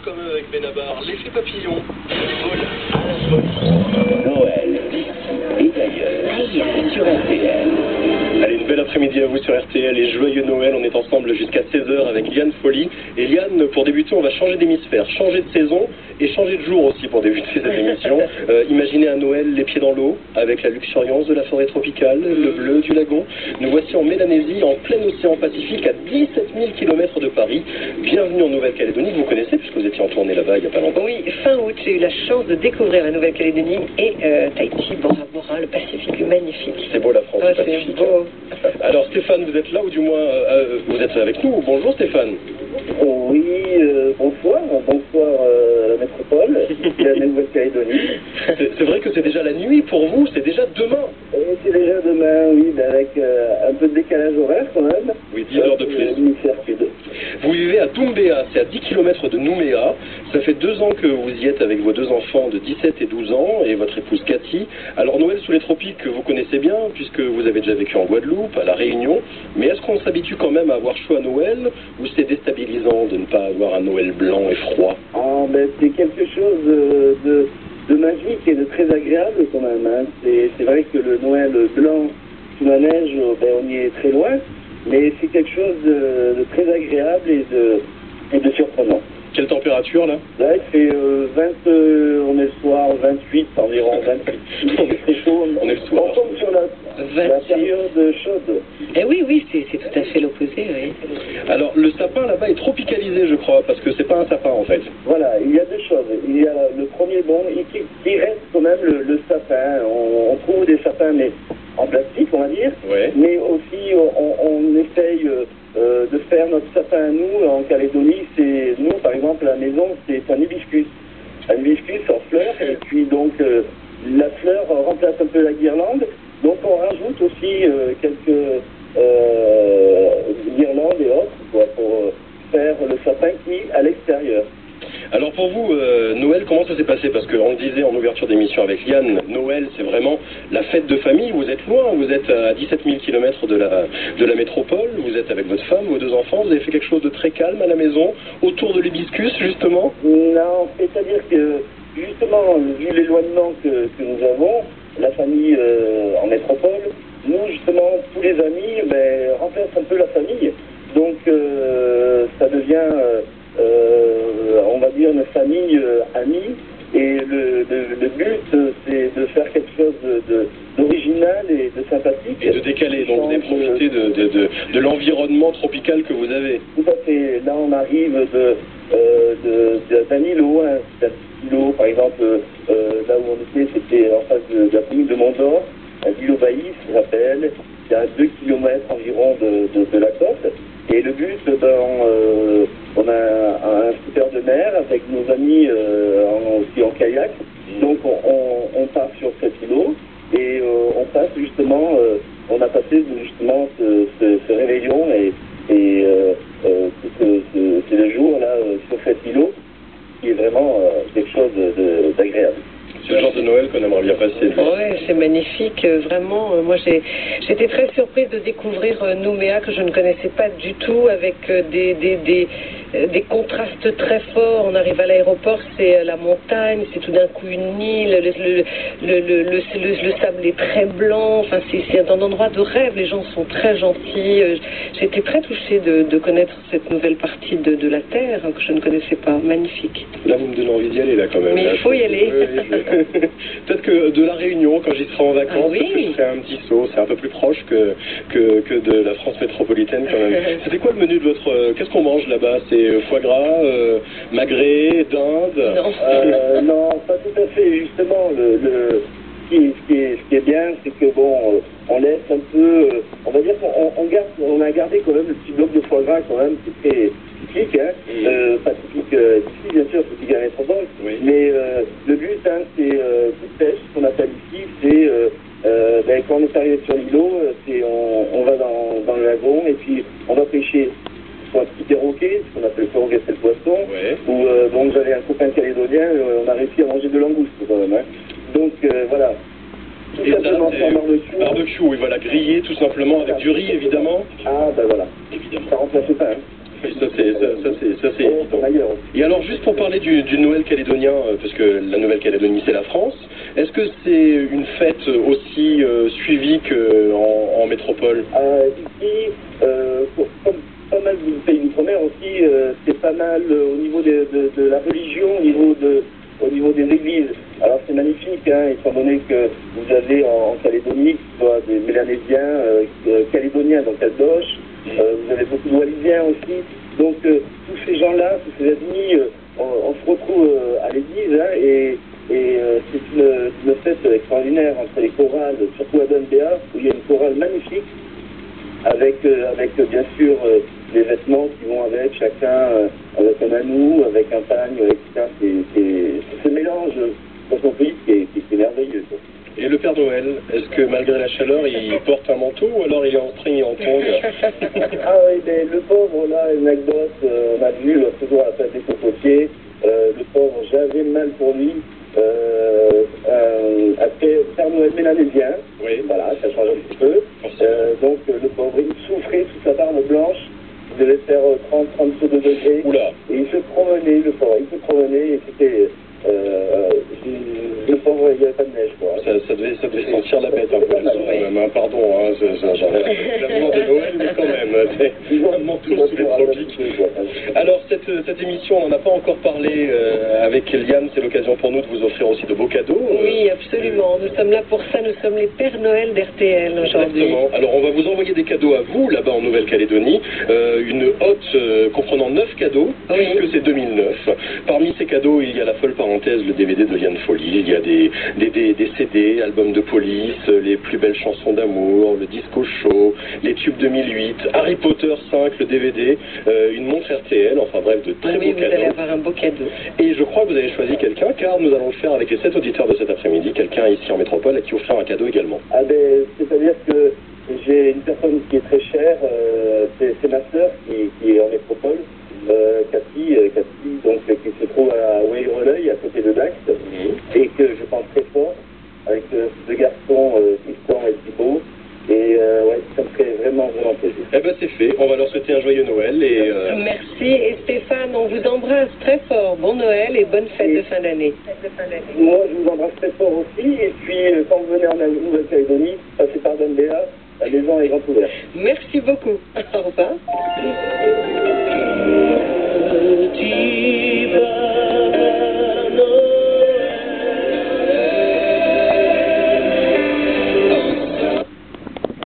quand même avec Benabar, l'effet papillon. Noël, et d'ailleurs, sur RTL. Allez, une belle après-midi à vous sur RTL et joyeux Noël. On est ensemble jusqu'à 16h avec Liane Folly. Et Liane, pour débuter, on va changer d'hémisphère, changer de saison et changer de jour aussi pour débuter cette émission. Imaginez un Noël les pieds dans l'eau, avec la luxuriance de la forêt tropicale, le bleu du lagon. Nous voici en Mélanésie, en plein océan Pacifique, à 17 000 km de Paris. Bienvenue en Nouvelle-Calédonie, que vous connaissez puisque vous étiez en tournée là-bas il n'y a pas longtemps. Oui, fin août, j'ai eu la chance de découvrir la Nouvelle-Calédonie et Tahiti, Bora Bora, le Pacifique magnifique. C'est beau la France, Ouais, le Pacifique. c'est beau. Alors Stéphane, vous êtes là ou du moins vous êtes avec nous? Bonjour Stéphane. Oui, bonsoir la métropole, la Nouvelle-Calédonie. C'est vrai que c'est déjà la nuit pour vous, c'est déjà demain. Et c'est déjà demain, oui, avec un peu de décalage horaire quand même. Oui, 10 heures de plus. L'hémisphère sud. Vous vivez à Doumbéa, c'est à 10 km de Nouméa. Ça fait 2 ans que vous y êtes avec vos 2 enfants de 17 et 12 ans et votre épouse Cathy. Alors Noël sous les tropiques, vous connaissez bien puisque vous avez déjà vécu en Guadeloupe, à La Réunion. Mais est-ce qu'on s'habitue quand même à avoir chaud à Noël ou c'est déstabilisant de ne pas avoir un Noël blanc et froid? Ah, ben, c'est quelque chose de magique et de très agréable quand même. Hein. C'est vrai que le Noël blanc sous la neige, ben, on y est très loin. Mais c'est quelque chose de très agréable et de surprenant. Quelle température là? Là, il fait on est le soir, 28 environ, 28. C'est chaud. On est le soir. On tombe sur la période chaude. Eh oui, c'est tout à fait l'opposé, oui. Alors le sapin là-bas est tropicalisé je crois, parce que c'est pas un sapin en fait. Voilà, il y a deux choses. Il y a le premier qui reste quand même le sapin. On trouve des sapins mais en plastique on va dire. Ouais. Mais aussi on essaye de faire notre sapin à nous en Calédonie. C'est nous par exemple à la maison c'est un hibiscus. Un hibiscus en fleurs et puis donc la fleur remplace un peu la guirlande. Donc on rajoute aussi quelques guirlandes et autres quoi, pour faire le sapin qui est à l'extérieur. Alors pour vous, Noël, comment ça s'est passé? Parce qu'on le disait en ouverture d'émission avec Liane, Noël c'est vraiment la fête de famille, vous êtes loin, vous êtes à 17 000 km de la métropole, vous êtes avec votre femme, vos 2 enfants, vous avez fait quelque chose de très calme à la maison, autour de l'hibiscus justement? Non, c'est-à-dire que justement, vu l'éloignement que nous avons, la famille en métropole, nous justement, tous les amis remplacent un peu la famille, donc ça devient... on va dire une famille amie et le but c'est de faire quelque chose d'original et de sympathique. Et de décaler, donc vous avez profité de l'environnement tropical que vous avez. Tout à fait, là on arrive d'un îlot, d'un îlot par exemple, là où on était c'était en face de la commune de Mont-d'Or, un îlot Baïf ça s'appelle, il y a 2 km environ de la côte. Et le but, on a un scooter de mer avec nos amis aussi en kayak. Donc on part sur cet îlot et on passe justement, on a passé justement ce réveillon et c'est le jour là sur cet îlot qui est vraiment quelque chose d'agréable. C'est le genre de Noël qu'on aimerait bien passer. Oui, c'est magnifique, vraiment. Moi, j'étais très surprise de découvrir Nouméa, que je ne connaissais pas du tout, avec des contrastes très forts. On arrive à l'aéroport, c'est la montagne, c'est tout d'un coup une île, le sable est très blanc, enfin, c'est un endroit de rêve, les gens sont très gentils. J'étais très touchée de connaître cette nouvelle partie de la Terre, que je ne connaissais pas. Magnifique. Là, vous me donnez envie d'y aller, là, quand même. Mais là, il faut y aller. Peut-être que de la Réunion, quand j'y serai en vacances, Ah oui. je ferai un petit saut. C'est un peu plus proche que de la France métropolitaine, quand même. C'était quoi le menu de votre... Qu'est-ce qu'on mange là-bas? C'est foie gras, magret, dinde? Non. Non, pas tout à fait. Justement, ce qui est bien, c'est que bon, on laisse un peu... on va dire qu'on a gardé quand même le petit bloc de foie gras, quand même, c'est très typique, hein. Pas typique d'ici, bien sûr, typique à la métropole. Oui. Mais le but, hein, c'est de pêche, ce qu'on appelle ici, c'est quand on est arrivé sur l'îlot, on va dans le lagon et puis on va pêcher soit un petit perroquet, ce qu'on appelle le perroquet, c'est le poisson, Ouais. ou donc j'avais un copain calédonien, on a réussi à manger de langoustes quand même, hein. Donc voilà. Tout Et simplement ça, sans barbecue. barbecue, oui, voilà, grillé tout simplement, avec du riz, évidemment. Ah ben voilà. Évidemment. Ça remplace pas, hein. Oui, ça, c'est ça c'est évident. Et alors, juste pour parler du Noël calédonien, parce que la Nouvelle-Calédonie, c'est la France, est-ce que c'est une fête aussi suivie qu'en métropole? Ici, comme pas mal de pays d'outre-mer aussi, c'est pas mal au niveau de la religion, au niveau des églises. Alors c'est magnifique, hein, étant donné que vous avez en Calédonie, soit des Mélanésiens, Calédoniens, donc Caldoche, vous avez beaucoup de Wallisiens aussi. Donc tous ces gens-là, tous ces amis, on se retrouve à l'église, hein, et c'est une fête extraordinaire entre les chorales, surtout à Dunbea, où il y a une chorale magnifique, avec bien sûr des vêtements qui vont avec, chacun avec un anou, avec un pagne, avec ça, c'est ce mélange dans son pays qui est merveilleux. Et le Père Noël, est-ce que malgré la chaleur, il porte un manteau ou alors il est en string et en tongs? Ah oui, mais le pauvre, là, une anecdote, on a vu l'autre jour à la fête des cocotiers, le pauvre, j'avais mal pour lui, après Père Noël mélanésien, oui. Voilà, ça change un petit peu, donc le pauvre, il souffrait toute sa barbe blanche, il devait faire 30-32 degrés. Oula. Et il se promenait, le pauvre, et c'était... le pauvre, il n'y avait pas de neige, quoi. Ça devait sentir la bête un peu, quand même, pardon, hein, j'avais l'amour de Noël, mais quand même, c'est vraiment tout tropique. Alors, cette émission, on n'en a pas encore parlé avec Eliane, c'est l'occasion pour nous de vous offrir aussi de beaux cadeaux. Oui, absolument, nous sommes là pour ça, nous sommes les Pères Noël d'RTL aujourd'hui. Exactement, alors on va vous envoyer des cadeaux à vous, là-bas en Nouvelle-Calédonie, une hotte comprenant 9 cadeaux, puisque c'est 2009. Parmi ces cadeaux, il y a la folle parenthèse, le DVD de Liane Folly, il y a des CD, albums de police, les plus belles chansons d'amour, le disco show, les tubes 2008, Harry Potter 5, le DVD, une montre RTL, enfin bref, de très beaux cadeaux. Oui, vous allez avoir un beau cadeau. Et je crois que vous avez choisi quelqu'un, car nous allons le faire avec les 7 auditeurs de cet après-midi, quelqu'un ici en métropole à qui offrir un cadeau également. Ah ben, c'est-à-dire que j'ai une personne qui est très chère, c'est ma sœur qui est en métropole. Cathy, donc, qui se trouve à Weyereleuil, à côté de Dax, et que je pense très fort, avec deux garçons, Tristan et Thibaut, et ouais, ça me ferait vraiment plaisir. Eh ben c'est fait, on va leur souhaiter un joyeux Noël et... Merci, et Stéphane, on vous embrasse très fort, bon Noël et bonne fête de fin d'année. Moi, je vous embrasse très fort aussi, et puis quand vous venez en Nouvelle-Calédonie, passez par Dunbea, la maison est grande ouverte. Merci beaucoup, au revoir.